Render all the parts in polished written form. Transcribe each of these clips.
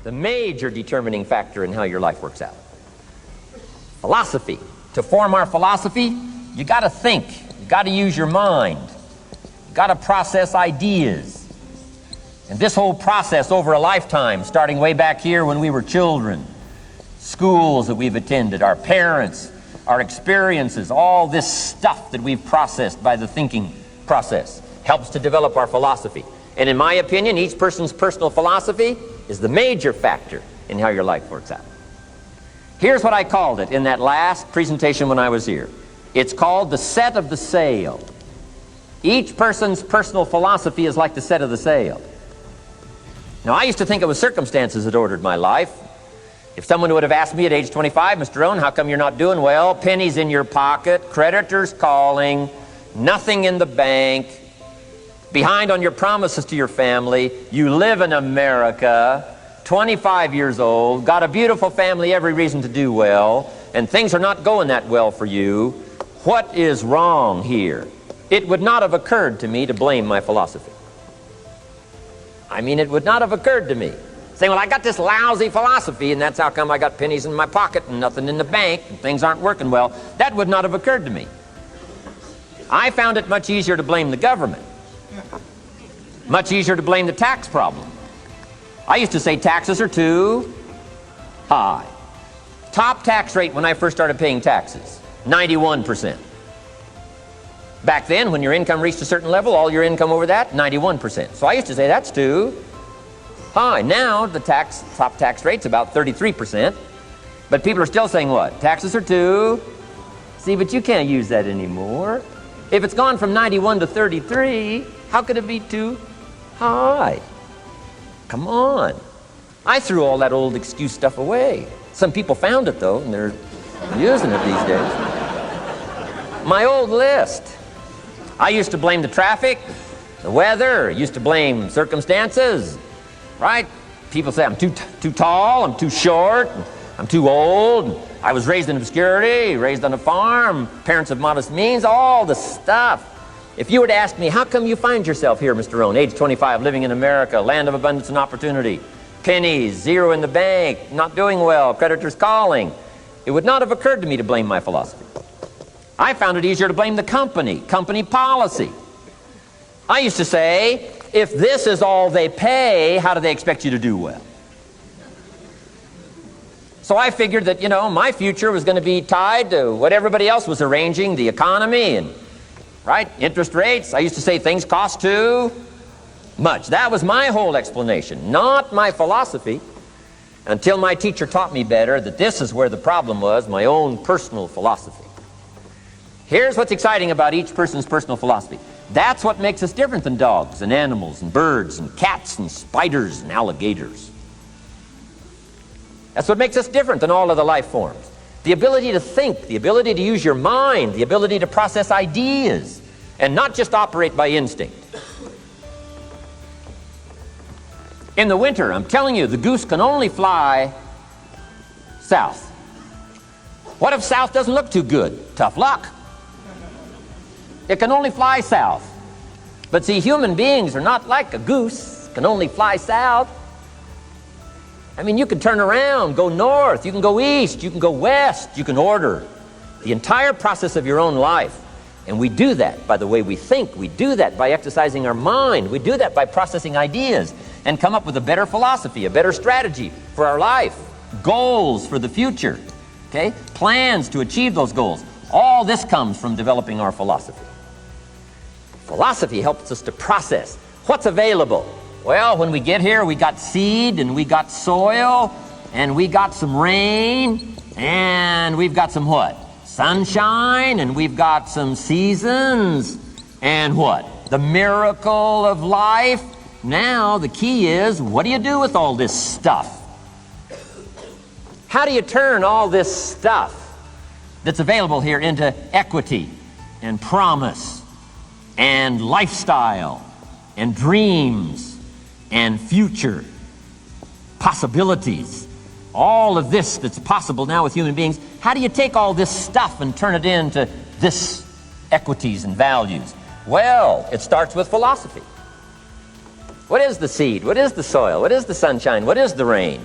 the major determining factor in how your life works out. Philosophy. To form our philosophy, you got to think. You got to use your mind. You got to process ideas. And this whole process over a lifetime, starting way back here when we were children, schools that we've attended, our parents, our experiences, all this stuff that we've processed by the thinking process helps to develop our philosophy. And in my opinion, each person's personal philosophy is the major factor in how your life works out. Here's what I called it in that last presentation when I was here. It's called the set of the sail. Each person's personal philosophy is like the set of the sail. Now, I used to think it was circumstances that ordered my life. If someone would have asked me at age 25, Mr. Rohn, how come you're not doing well? Pennies in your pocket, creditors calling, nothing in the bank, behind on your promises to your family, you live in America, 25 years old, got a beautiful family, every reason to do well, and things are not going that well for you. What is wrong here? It would not have occurred to me to blame my philosophy. I mean, it would not have occurred to me. Saying, well, I got this lousy philosophy, and that's how come I got pennies in my pocket and nothing in the bank, and things aren't working well. That would not have occurred to me. I found it much easier to blame the government. Much easier to blame the tax problem. I used to say taxes are too high. Top tax rate when I first started paying taxes, 91%. Back then, when your income reached a certain level, all your income over that, 91%. So I used to say that's too high. Now the top tax rate's about 33%. But people are still saying what? Taxes are too. See, but you can't use that anymore. If it's gone from 91 to 33, how could it be too high? Come on. I threw all that old excuse stuff away. Some people found it though, and they're using it these days. My old list. I used to blame the traffic, the weather, used to blame circumstances, right? People say I'm too tall, I'm too short, I'm too old, I was raised in obscurity, raised on a farm, parents of modest means, all the stuff. If you were to ask me, how come you find yourself here, Mr. Rohn, age 25, living in America, land of abundance and opportunity, pennies, zero in the bank, not doing well, creditors calling, it would not have occurred to me to blame my philosophy. I found it easier to blame the company policy. I used to say, if this is all they pay, how do they expect you to do well? So I figured that, you know, my future was going to be tied to what everybody else was arranging, the economy and, right, interest rates. I used to say things cost too much. That was my whole explanation, not my philosophy, until my teacher taught me better that this is where the problem was, my own personal philosophy. Here's what's exciting about each person's personal philosophy. That's what makes us different than dogs and animals and birds and cats and spiders and alligators. That's what makes us different than all other life forms. The ability to think, the ability to use your mind, the ability to process ideas, and not just operate by instinct. In the winter, I'm telling you, the goose can only fly south. What if south doesn't look too good? Tough luck. It can only fly south. But see, human beings are not like a goose, can only fly south. I mean, you can turn around, go north, you can go east, you can go west, you can order the entire process of your own life. And we do that by the way we think. We do that by exercising our mind. We do that by processing ideas and come up with a better philosophy, a better strategy for our life, goals for the future, okay? Plans to achieve those goals. All this comes from developing our philosophy. Philosophy helps us to process what's available. Well, when we get here, we got seed, and we got soil, and we got some rain, and we've got some what? Sunshine, and we've got some seasons, and what? The miracle of life. Now, the key is, what do you do with all this stuff? How do you turn all this stuff that's available here into equity and promise and lifestyle and dreams and future possibilities? All of this that's possible now with human beings, how do you take all this stuff and turn it into this equities and values? Well, it starts with philosophy. What is the seed? What is the soil? What is the sunshine? What is the rain?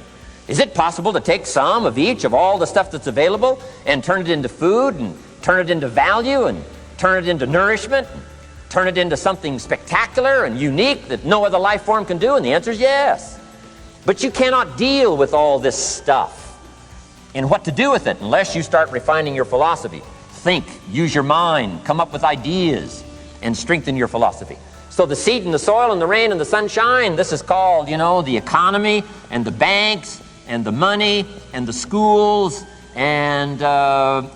Is it possible to take some of each of all the stuff that's available and turn it into food and turn it into value and turn it into nourishment and turn it into something spectacular and unique that no other life form can do? And the answer is yes. But you cannot deal with all this stuff and what to do with it unless you start refining your philosophy. Think, use your mind, come up with ideas, and strengthen your philosophy. So the seed and the soil and the rain and the sunshine, this is called, the economy and the banks and the money and the schools and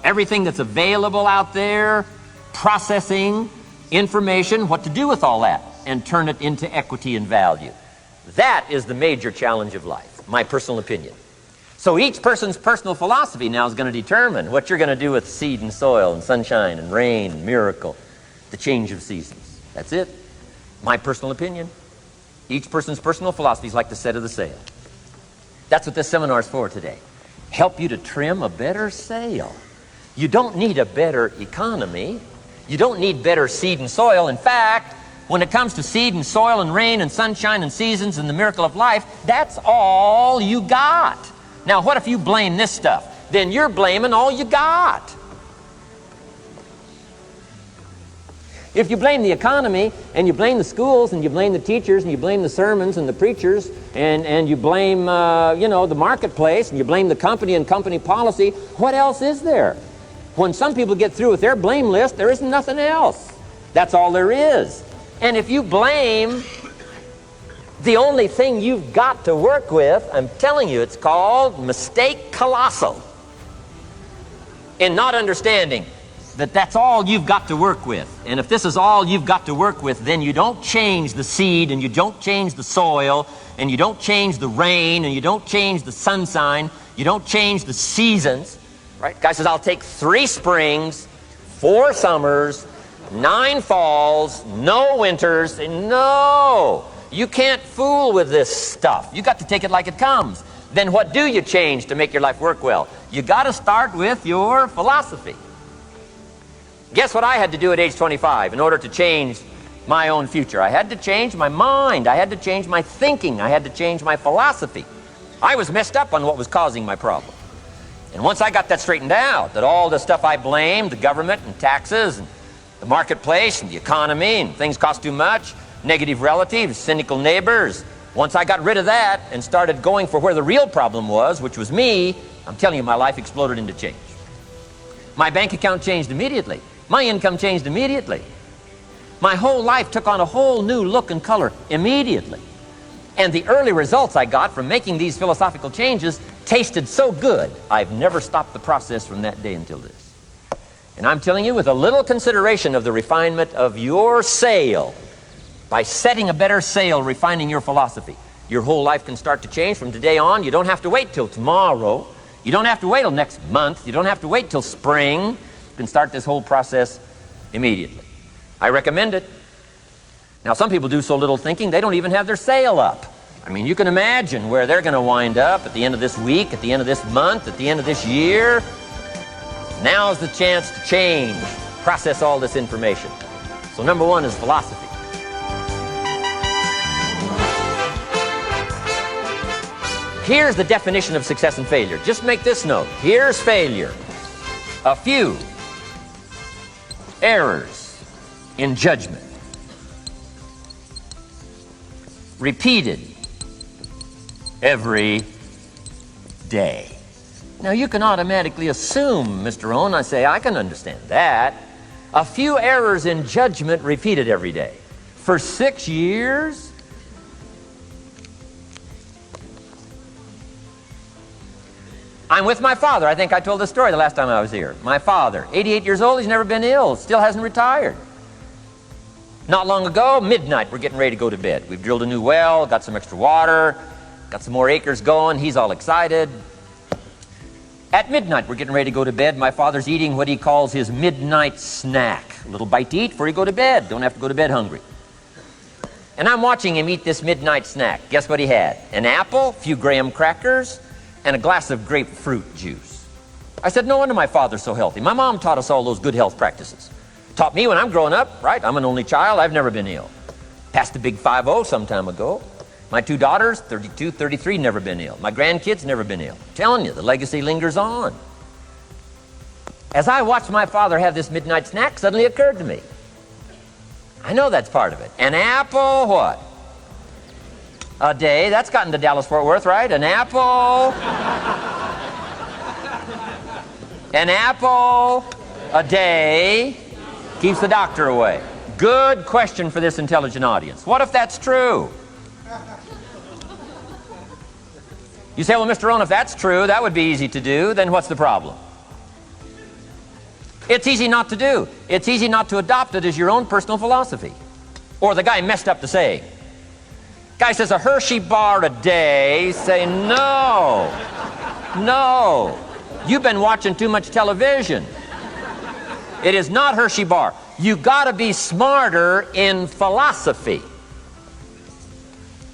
everything that's available out there, processing information, what to do with all that, and turn it into equity and value. That is the major challenge of life, my personal opinion. So each person's personal philosophy now is going to determine what you're going to do with seed and soil and sunshine and rain and miracle, the change of seasons. That's it. My personal opinion. Each person's personal philosophy is like the set of the sail. That's what this seminar is for today. Help you to trim a better sail. You don't need a better economy. You don't need better seed and soil. In fact, when it comes to seed and soil and rain and sunshine and seasons and the miracle of life, that's all you got. Now, what if you blame this stuff? Then you're blaming all you got. If you blame the economy, and you blame the schools, and you blame the teachers, and you blame the sermons and the preachers, and you blame, the marketplace, and you blame the company and company policy, what else is there? When some people get through with their blame list, there isn't nothing else. That's all there is. And if you blame the only thing you've got to work with, I'm telling you, it's called mistake colossal. In not understanding that that's all you've got to work with. And if this is all you've got to work with, then you don't change the seed, and you don't change the soil, and you don't change the rain, and you don't change the sunshine, you don't change the seasons. Right? Guy says, I'll take 3 springs, 4 summers, 9 falls, no winters. And no, you can't fool with this stuff. You got to take it like it comes. Then what do you change to make your life work well? You got to start with your philosophy. Guess what I had to do at age 25 in order to change my own future? I had to change my mind. I had to change my thinking. I had to change my philosophy. I was messed up on what was causing my problem. And once I got that straightened out, that all the stuff I blamed, the government and taxes and the marketplace and the economy and things cost too much, negative relatives, cynical neighbors, once I got rid of that and started going for where the real problem was, which was me, I'm telling you, my life exploded into change. My bank account changed immediately. My income changed immediately. My whole life took on a whole new look and color immediately. And the early results I got from making these philosophical changes tasted so good, I've never stopped the process from that day until this. And I'm telling you, with a little consideration of the refinement of your sail, by setting a better sail, refining your philosophy, your whole life can start to change from today on. You don't have to wait till tomorrow. You don't have to wait till next month. You don't have to wait till spring. You can start this whole process immediately. I recommend it. Now, some people do so little thinking, they don't even have their sail up. I mean, you can imagine where they're going to wind up at the end of this week, at the end of this month, at the end of this year. Now's the chance to change, process all this information. So number 1 is philosophy. Here's the definition of success and failure. Just make this note. Here's failure. A few errors in judgment, repeated every day. Now, you can automatically assume, Mr. Rohn, I say, I can understand that. A few errors in judgment repeated every day. For 6 years? I'm with my father. I think I told this story the last time I was here. My father, 88 years old, he's never been ill, still hasn't retired. Not long ago, midnight, we're getting ready to go to bed. We've drilled a new well, got some extra water, got some more acres going. He's all excited. At midnight, we're getting ready to go to bed. My father's eating what he calls his midnight snack. A little bite to eat before you go to bed. Don't have to go to bed hungry. And I'm watching him eat this midnight snack. Guess what he had? An apple, a few graham crackers, and a glass of grapefruit juice. I said, no wonder my father's so healthy. My mom taught us all those good health practices. Taught me when I'm growing up, right? I'm an only child. I've never been ill. Passed the big 5-0 some time ago. My 2 daughters, 32, 33, never been ill. My grandkids, never been ill. I'm telling you, the legacy lingers on. As I watched my father have this midnight snack, suddenly occurred to me. I know that's part of it. An apple, what? A day. That's gotten to Dallas-Fort Worth, right? An apple. An apple a day keeps the doctor away. Good question for this intelligent audience. What if that's true? You say, well, Mr. Rohn, if that's true, that would be easy to do. Then what's the problem? It's easy not to do. It's easy not to adopt it as your own personal philosophy. Or the guy messed up the saying. Guy says a Hershey bar a day. Say, no. No. You've been watching too much television. It is not Hershey bar. You got to be smarter in philosophy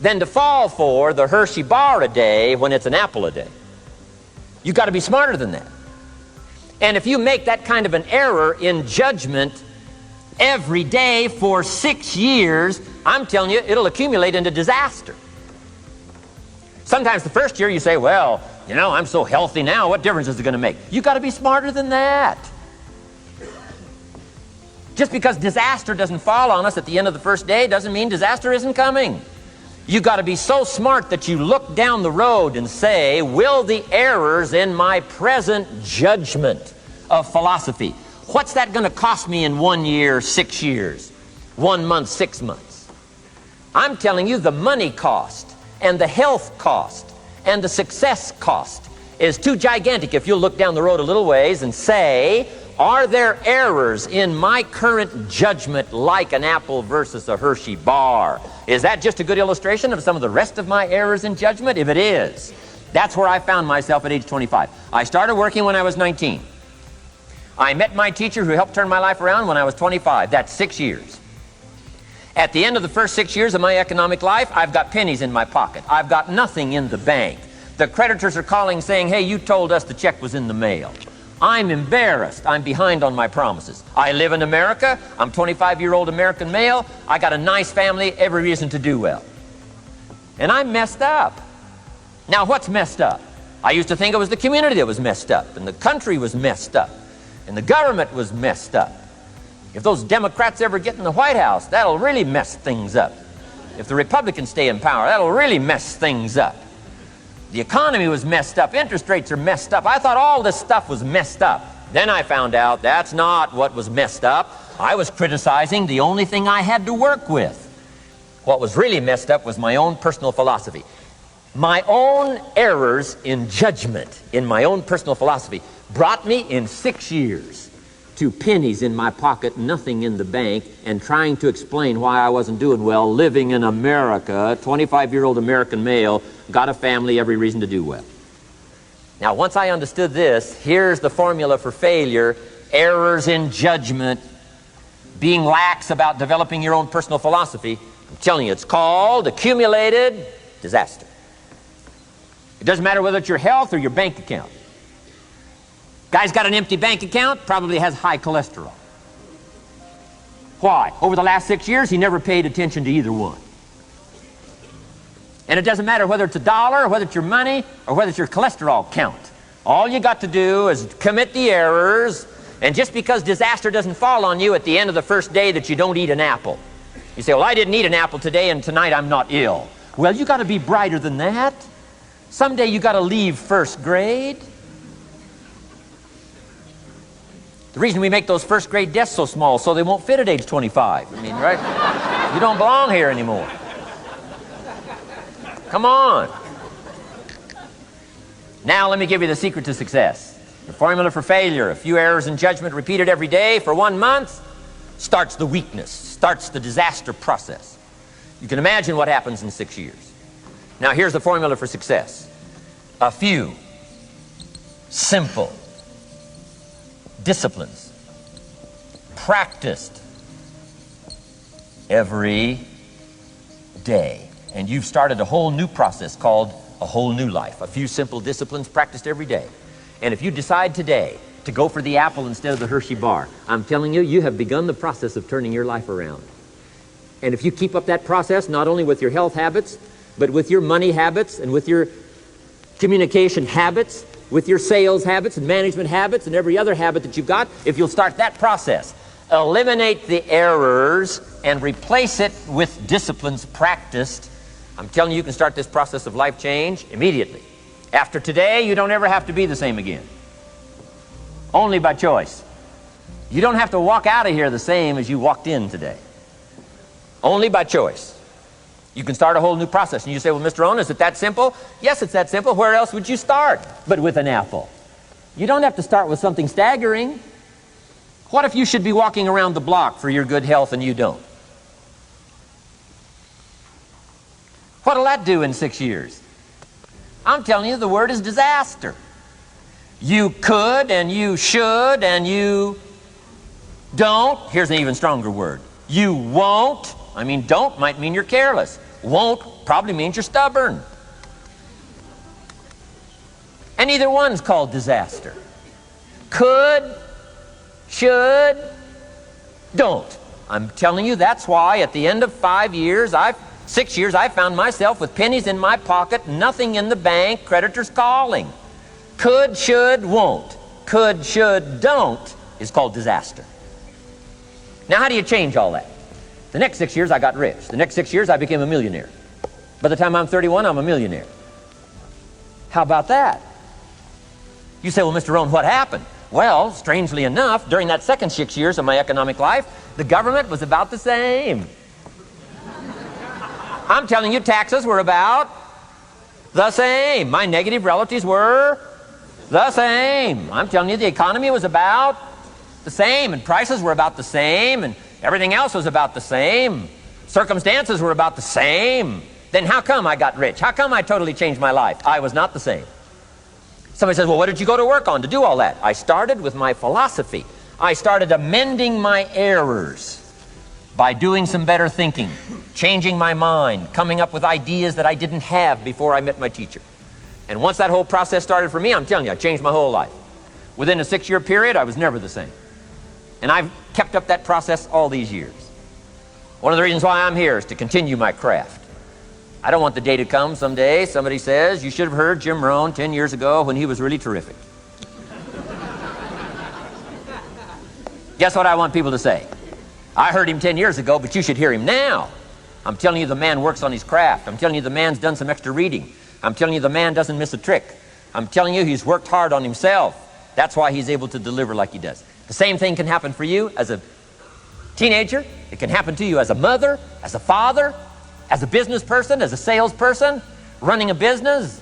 than to fall for the Hershey bar a day when it's an apple a day. You got to be smarter than that. And if you make that kind of an error in judgment every day for 6 years, I'm telling you, it'll accumulate into disaster. Sometimes the first year you say, well, you know, I'm so healthy now, what difference is it going to make? You got to be smarter than that. Just because disaster doesn't fall on us at the end of the first day doesn't mean disaster isn't coming. You got to be so smart that you look down the road and say, will the errors in my present judgment of philosophy, what's that going to cost me in 1 year, 6 years, 1 month, 6 months? I'm telling you, the money cost and the health cost and the success cost is too gigantic if you'll look down the road a little ways and say, are there errors in my current judgment like an apple versus a Hershey bar? Is that just a good illustration of some of the rest of my errors in judgment? If it is, that's where I found myself at age 25. I started working when I was 19. I met my teacher who helped turn my life around when I was 25. That's 6 years. At the end of the first 6 years of my economic life, I've got pennies in my pocket. I've got nothing in the bank. The creditors are calling saying, hey, you told us the check was in the mail. I'm embarrassed. I'm behind on my promises. I live in America. I'm 25-year-old American male. I got a nice family, every reason to do well. And I'm messed up. Now, what's messed up? I used to think it was the community that was messed up, and the country was messed up, and the government was messed up. If those Democrats ever get in the White House, that'll really mess things up. If the Republicans stay in power, that'll really mess things up. The economy was messed up. Interest rates are messed up. I thought all this stuff was messed up. Then I found out that's not what was messed up. I was criticizing the only thing I had to work with. What was really messed up was my own personal philosophy. My own errors in judgment in my own personal philosophy brought me in 6 years to pennies in my pocket, nothing in the bank, and trying to explain why I wasn't doing well, living in America, 25-year-old American male, got a family, every reason to do well. Now, once I understood this, here's the formula for failure: errors in judgment, being lax about developing your own personal philosophy. I'm telling you, it's called accumulated disaster. It doesn't matter whether it's your health or your bank account. Guy's got an empty bank account, probably has high cholesterol. Why? Over the last 6 years, he never paid attention to either one. And it doesn't matter whether it's a dollar, or whether it's your money, or whether it's your cholesterol count. All you got to do is commit the errors, and just because disaster doesn't fall on you at the end of the first day that you don't eat an apple. You say, well, I didn't eat an apple today, and tonight I'm not ill. Well, you got to be brighter than that. Someday you got to leave first grade. The reason we make those first grade desks so small so they won't fit at age 25. I mean, right? You don't belong here anymore. Come on. Now let me give you the secret to success. The formula for failure: a few errors in judgment repeated every day for 1 month starts the weakness, starts the disaster process. You can imagine what happens in 6 years. Now here's the formula for success: a few simple disciplines practiced every day. And you've started a whole new process called a whole new life. A few simple disciplines practiced every day. And if you decide today to go for the apple instead of the Hershey bar, I'm telling you, you have begun the process of turning your life around. And if you keep up that process, not only with your health habits, But with your money habits and with your communication habits, with your sales habits and management habits and every other habit that you've got, if you'll start that process, eliminate the errors and replace it with disciplines practiced, I'm telling you, you can start this process of life change immediately. After today, you don't ever have to be the same again. Only by choice. You don't have to walk out of here the same as you walked in today. Only by choice. You can start a whole new process. And you say, well, Mr. Rohn, is it that simple? Yes, it's that simple. Where else would you start but with an apple? You don't have to start with something staggering. What if you should be walking around the block for your good health and you don't? What'll that do in 6 years? I'm telling you, the word is disaster. You could and you should and you don't. Here's an even stronger word. You won't. I mean, don't might mean you're careless. Won't probably means you're stubborn. And either one's called disaster. Could, should, don't. I'm telling you, that's why at the end of 6 years, I found myself with pennies in my pocket, nothing in the bank, creditors calling. Could, should, won't. Could, should, don't is called disaster. Now, how do you change all that? The next 6 years, I got rich. The next 6 years, I became a millionaire. By the time I'm 31, I'm a millionaire. How about that? You say, well, Mr. Rohn, what happened? Well, strangely enough, during that second 6 years of my economic life, the government was about the same. I'm telling you, taxes were about the same. My negative relatives were the same. I'm telling you, the economy was about the same, and prices were about the same, and everything else was about the same. Circumstances were about the same. Then how come I got rich? How come I totally changed my life? I was not the same. Somebody says, well, what did you go to work on to do all that? I started with my philosophy. I started amending my errors by doing some better thinking, changing my mind, coming up with ideas that I didn't have before I met my teacher. And once that whole process started for me, I'm telling you, I changed my whole life. Within a 6-year period, I was never the same. And I've kept up that process all these years. One of the reasons why I'm here is to continue my craft. I don't want the day to come someday somebody says, you should have heard Jim Rohn 10 years ago when he was really terrific. Guess what I want people to say? I heard him 10 years ago, but you should hear him now. I'm telling you, the man works on his craft. I'm telling you, the man's done some extra reading. I'm telling you, the man doesn't miss a trick. I'm telling you, he's worked hard on himself. That's why he's able to deliver like he does. The same thing can happen for you as a teenager. It can happen to you as a mother, as a father, as a business person, as a salesperson, running a business.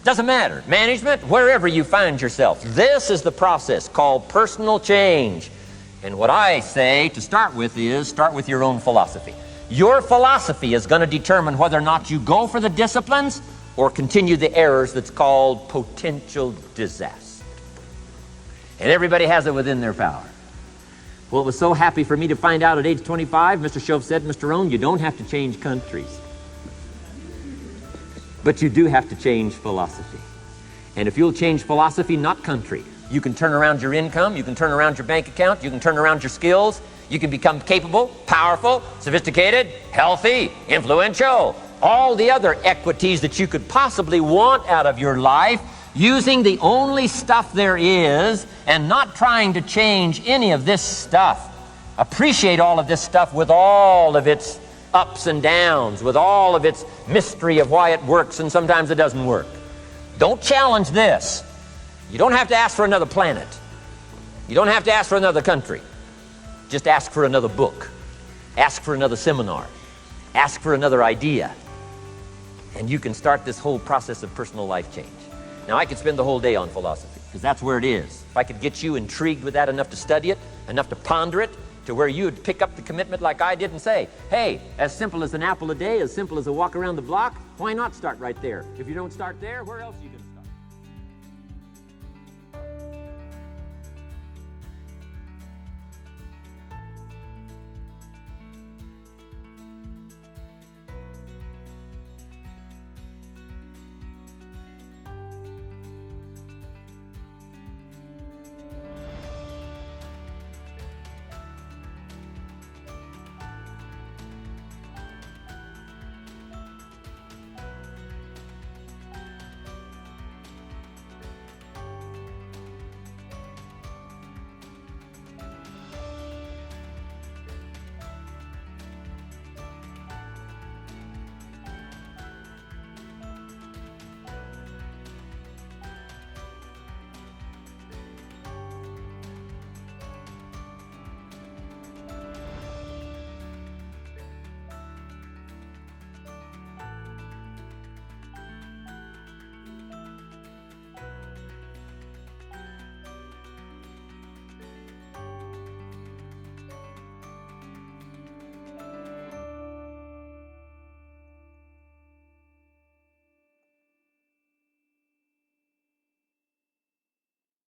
Doesn't matter. Management, wherever you find yourself. This is the process called personal change. And what I say to start with is start with your own philosophy. Your philosophy is going to determine whether or not you go for the disciplines or continue the errors that's called potential disaster. And everybody has it within their power. Well, it was so happy for me to find out at age 25, Mr. Shove said, Mr. Rohn, you don't have to change countries. But you do have to change philosophy. And if you'll change philosophy, not country, you can turn around your income, you can turn around your bank account, you can turn around your skills, you can become capable, powerful, sophisticated, healthy, influential, all the other equities that you could possibly want out of your life, using the only stuff there is and not trying to change any of this stuff. Appreciate all of this stuff with all of its ups and downs, with all of its mystery of why it works and sometimes it doesn't work. Don't challenge this. You don't have to ask for another planet. You don't have to ask for another country. Just ask for another book. Ask for another seminar. Ask for another idea. And you can start this whole process of personal life change. Now, I could spend the whole day on philosophy, because that's where it is. If I could get you intrigued with that enough to study it, enough to ponder it, to where you would pick up the commitment like I did and say, hey, as simple as an apple a day, as simple as a walk around the block, why not start right there? If you don't start there, where else are you going to